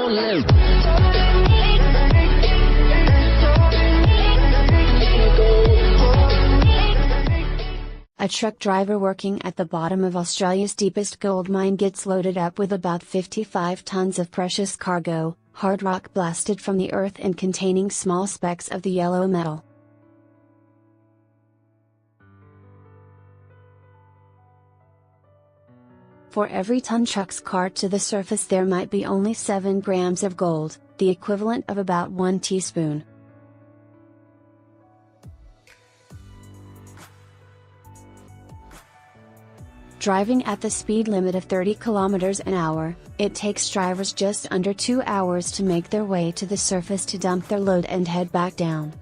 A truck driver working at the bottom of Australia's deepest gold mine gets loaded up with about 55 tons of precious cargo, hard rock blasted from the earth and containing small specks of the yellow metal. For every ton trucks cart to the surface there might be only 7 grams of gold, the equivalent of about 1 teaspoon. Driving at the speed limit of 30 kilometers an hour, it takes drivers just under 2 hours to make their way to the surface to dump their load and head back down.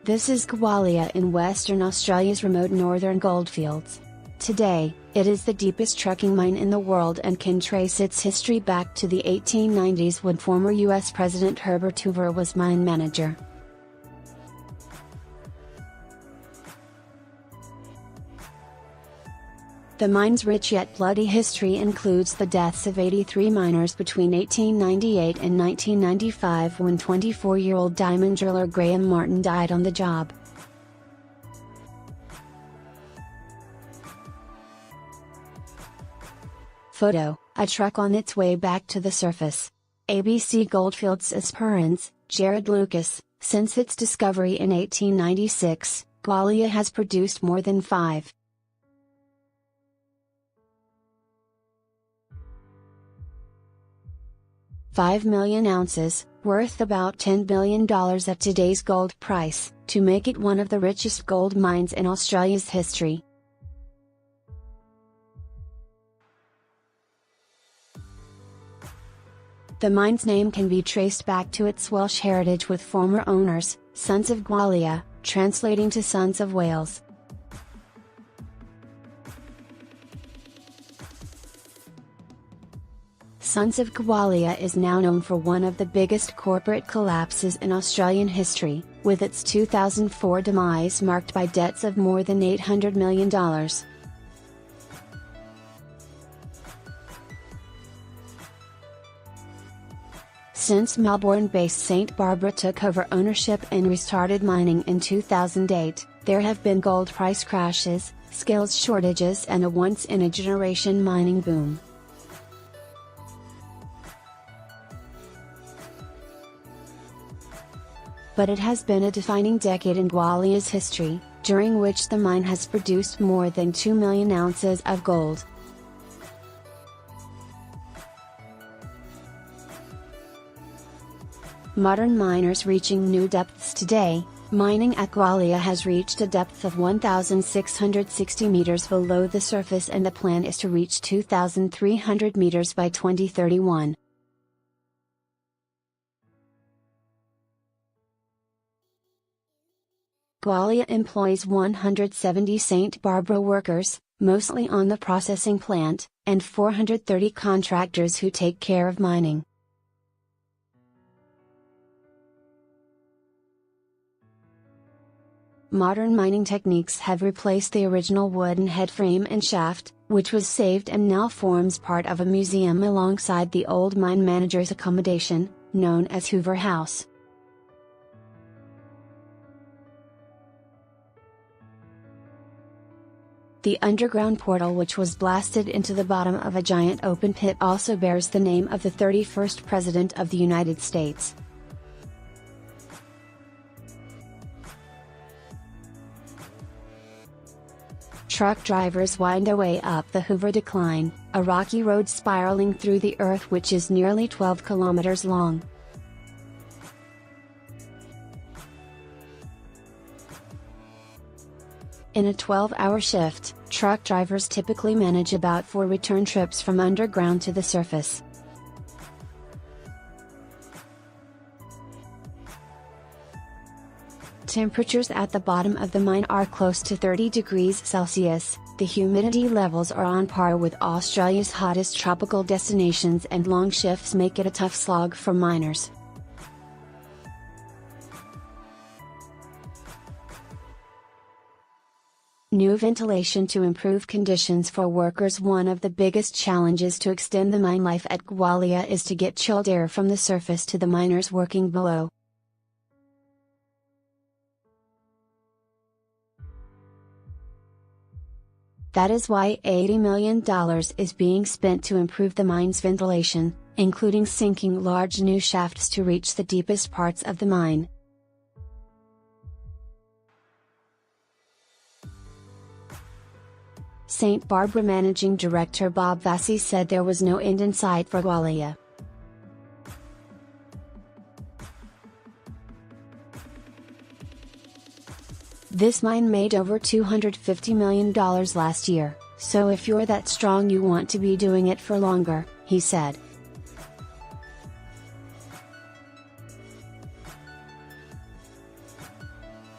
This is Gwalia in Western Australia's remote northern goldfields. Today, it is the deepest trucking mine in the world and can trace its history back to the 1890s when former US President Herbert Hoover was mine manager. The mine's rich yet bloody history includes the deaths of 83 miners between 1898 and 1995 when 24-year-old diamond driller Graham Martin died on the job. Photo: a truck on its way back to the surface. ABC Goldfields aspirants, Jared Lucas. Since its discovery in 1896, Gwalia has produced more than 5 million ounces, worth about $10 billion at today's gold price, to make it one of the richest gold mines in Australia's history. The mine's name can be traced back to its Welsh heritage with former owners, Sons of Gwalia, translating to Sons of Wales. Sons of Gwalia is now known for one of the biggest corporate collapses in Australian history, with its 2004 demise marked by debts of more than $800 million. Since Melbourne-based St Barbara took over ownership and restarted mining in 2008, there have been gold price crashes, skills shortages and a once-in-a-generation mining boom. But it has been a defining decade in Gwalia's history, during which the mine has produced more than 2 million ounces of gold. Modern miners reaching new depths today. Mining at Gwalia has reached a depth of 1,660 meters below the surface and the plan is to reach 2,300 meters by 2031. Gwalia employs 170 St Barbara workers, mostly on the processing plant, and 430 contractors who take care of mining. Modern mining techniques have replaced the original wooden headframe and shaft, which was saved and now forms part of a museum alongside the old mine manager's accommodation, known as Hoover House. The underground portal which was blasted into the bottom of a giant open pit also bears the name of the 31st President of the United States. Truck drivers wind their way up the Hoover Decline, a rocky road spiraling through the earth which is nearly 12 kilometers long. In a 12-hour shift, truck drivers typically manage about 4 return trips from underground to the surface. Temperatures at the bottom of the mine are close to 30 degrees Celsius, the humidity levels are on par with Australia's hottest tropical destinations and long shifts make it a tough slog for miners. New ventilation to improve conditions for workers. One of the biggest challenges to extend the mine life at Gwalia is to get chilled air from the surface to the miners working below. That is why $80 million is being spent to improve the mine's ventilation, including sinking large new shafts to reach the deepest parts of the mine. St. Barbara Managing Director Bob Vassie said there was no end in sight for Gwalia. This mine made over $250 million last year, so if you're that strong you want to be doing it for longer, he said.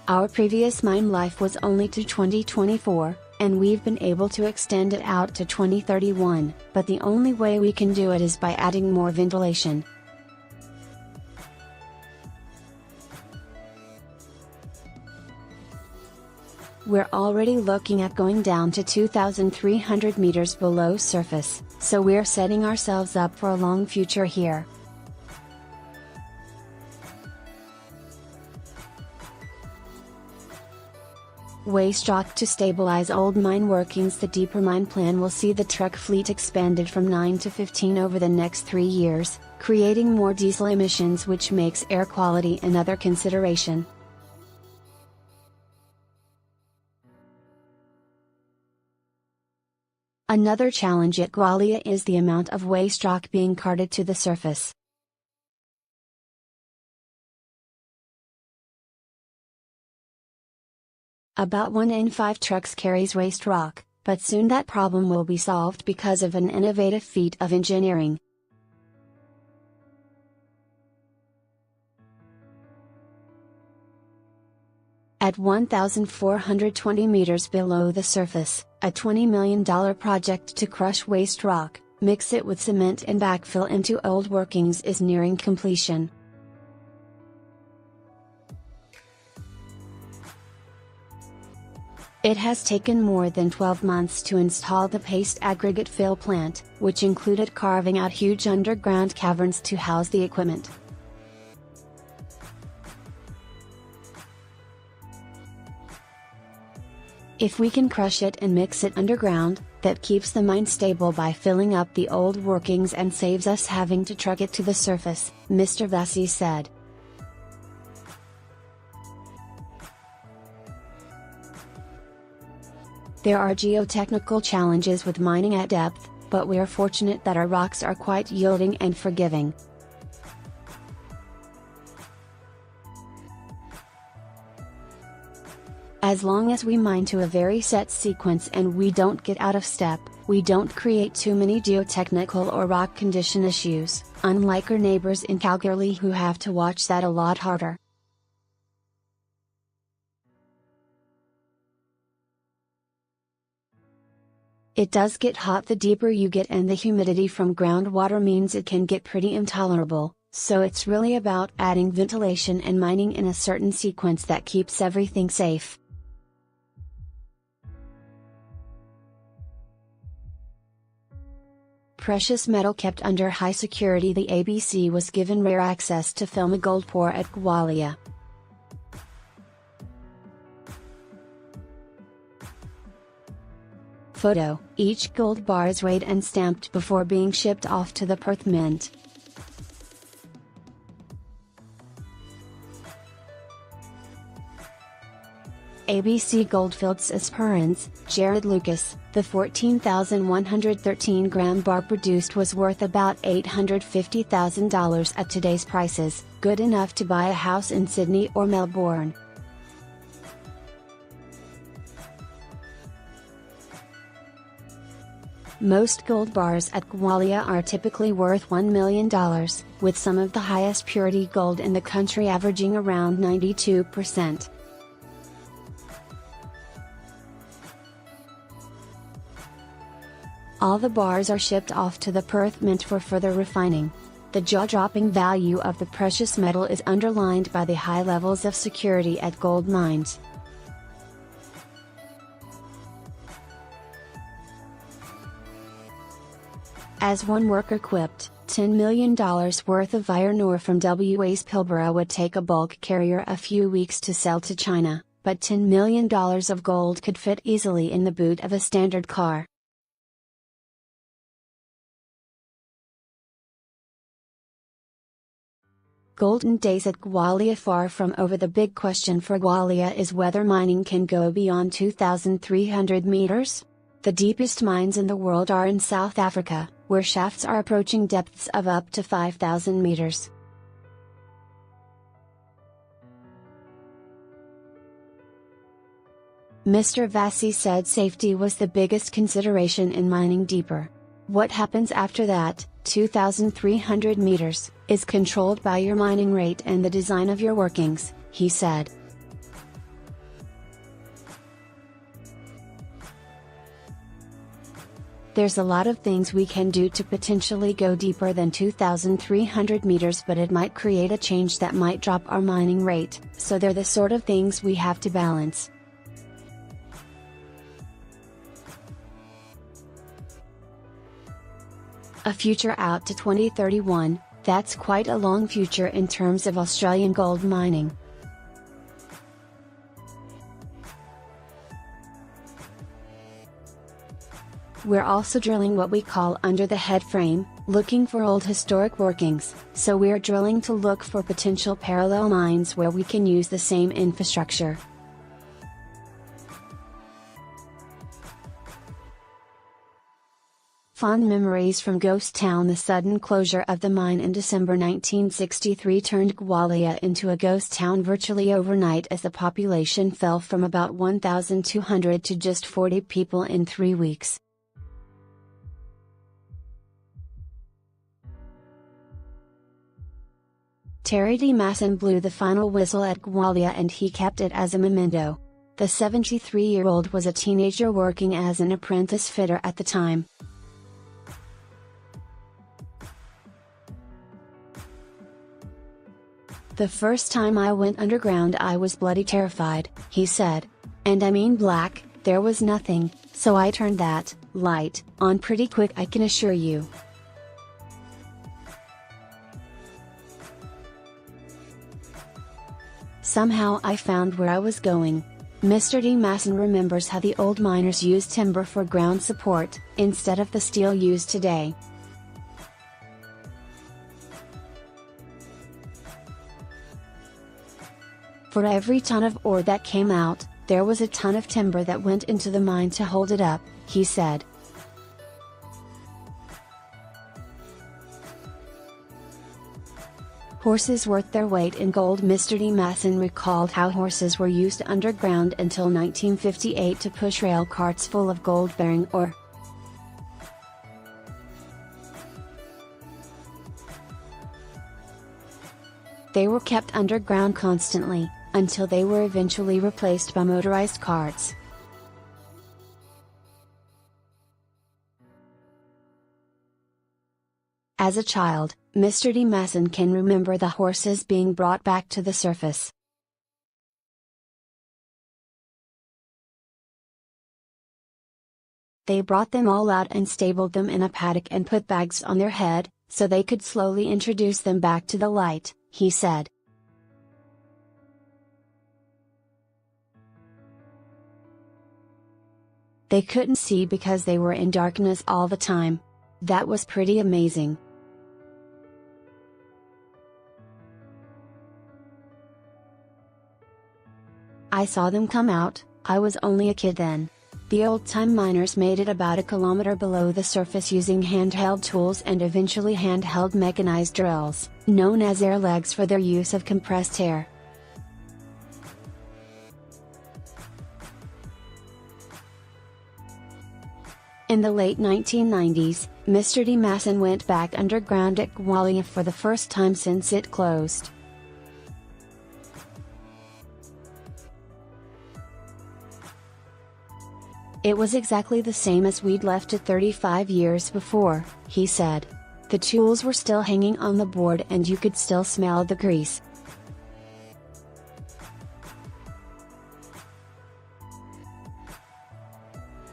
Our previous mine life was only to 2024, and we've been able to extend it out to 2031, but the only way we can do it is by adding more ventilation. We're already looking at going down to 2,300 meters below surface, so we're setting ourselves up for a long future here. Waste rock to stabilize old mine workings. The deeper mine plan will see the truck fleet expanded from 9 to 15 over the next 3 years, creating more diesel emissions, which makes air quality another consideration. Another challenge at Gwalia is the amount of waste rock being carted to the surface. About 1 in 5 trucks carries waste rock, but soon that problem will be solved because of an innovative feat of engineering. At 1,420 meters below the surface, a $20 million project to crush waste rock, mix it with cement and backfill into old workings is nearing completion. It has taken more than 12 months to install the paste aggregate fill plant, which included carving out huge underground caverns to house the equipment. If we can crush it and mix it underground, that keeps the mine stable by filling up the old workings and saves us having to truck it to the surface, Mr. Vassie said. There are geotechnical challenges with mining at depth, but we are fortunate that our rocks are quite yielding and forgiving. As long as we mine to a very set sequence and we don't get out of step, we don't create too many geotechnical or rock condition issues, unlike our neighbors in Calgary who have to watch that a lot harder. It does get hot the deeper you get, and the humidity from groundwater means it can get pretty intolerable, so it's really about adding ventilation and mining in a certain sequence that keeps everything safe. Precious metal kept under high security. The ABC was given rare access to film a gold pour at Gwalia. Photo: each gold bar is weighed and stamped before being shipped off to the Perth Mint. ABC Goldfields Aspirants, Jared Lucas, the 14,113-gram bar produced was worth about $850,000 at today's prices, good enough to buy a house in Sydney or Melbourne. Most gold bars at Gwalia are typically worth $1 million, with some of the highest purity gold in the country averaging around 92%. All the bars are shipped off to the Perth Mint for further refining. The jaw-dropping value of the precious metal is underlined by the high levels of security at gold mines. As one worker quipped, $10 million worth of iron ore from WA's Pilbara would take a bulk carrier a few weeks to sell to China, but $10 million of gold could fit easily in the boot of a standard car. Golden days at Gwalia. Far from over. The big question for Gwalia is whether mining can go beyond 2,300 meters. The deepest mines in the world are in South Africa, where shafts are approaching depths of up to 5,000 meters. Mr. Vassi said safety was the biggest consideration in mining deeper. What happens after that, 2,300 meters, is controlled by your mining rate and the design of your workings, he said. There's a lot of things we can do to potentially go deeper than 2,300 meters, but it might create a change that might drop our mining rate, so they're the sort of things we have to balance. A future out to 2031, that's quite a long future in terms of Australian gold mining. We're also drilling what we call under the head frame, looking for old historic workings, so we're drilling to look for potential parallel mines where we can use the same infrastructure. Fond memories from Ghost Town. The sudden closure of the mine in December 1963 turned Gwalia into a ghost town virtually overnight, as the population fell from about 1,200 to just 40 people in 3 weeks. Terry D. Masson blew the final whistle at Gwalia, and he kept it as a memento. The 73-year-old was a teenager working as an apprentice fitter at the time. The first time I went underground I was bloody terrified, he said. And I mean black, there was nothing, so I turned that light on pretty quick, I can assure you. Somehow I found where I was going. Mr. D. Masson remembers how the old miners used timber for ground support, instead of the steel used today. For every ton of ore that came out, there was a ton of timber that went into the mine to hold it up, he said. Horses worth their weight in gold. Mr. D. Masson recalled how horses were used underground until 1958 to push rail carts full of gold-bearing ore. They were kept underground constantly, until they were eventually replaced by motorized carts. As a child, Mr. D. Masson can remember the horses being brought back to the surface. They brought them all out and stabled them in a paddock and put bags on their head, so they could slowly introduce them back to the light, he said. They couldn't see because they were in darkness all the time. That was pretty amazing. I saw them come out, I was only a kid then. The old-time miners made it about a kilometer below the surface using handheld tools and eventually handheld mechanized drills, known as air legs, for their use of compressed air. In the late 1990s, Mr. D. Masson went back underground at Gwalia for the first time since it closed. It was exactly the same as we'd left it 35 years before, he said. The tools were still hanging on the board and you could still smell the grease.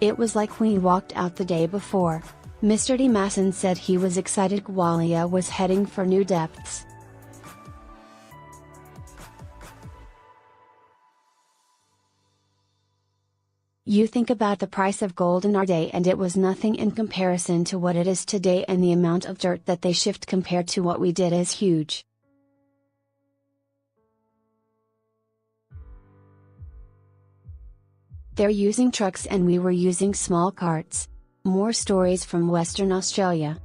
It was like we walked out the day before. Mr. D. Masson said he was excited Gwalia was heading for new depths. You think about the price of gold in our day and it was nothing in comparison to what it is today, and the amount of dirt that they shift compared to what we did is huge. They're using trucks and we were using small carts. More stories from Western Australia.